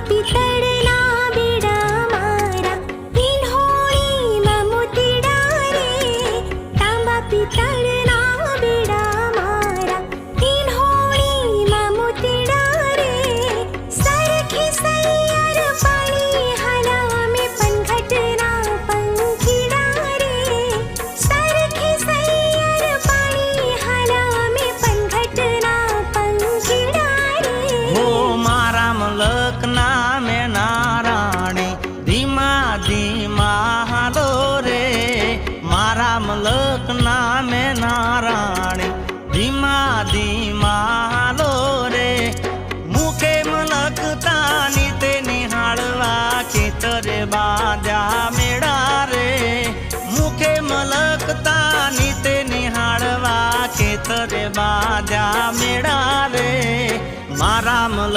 પિતળના બેડા મારા ઈંઢોળીમાં મોતીડા રે તાંબા પિતળના બેડા મારા ઈંઢોળીમાં મોતીડા રે સરખી સૈયર પાણી હાલા મેં પનઘટના પંખીડા રે સરખી સૈયર પાણી હાલા મેં પનઘટના પંખીડા રે હો મારા મલકના મેં નારાણી ધીમા ધીમા હાલો રે મારા મલકના મેં નારાણી ધીમા ધીમા હાલો રે મુખે મલકતા નીતે નિહાળવા ખેતરે બાંધ્યા મેળા રે મુખે મલકતા નીતે નિહાળવા ખેતરે બાંધ્યા મેળા રે મારા મલક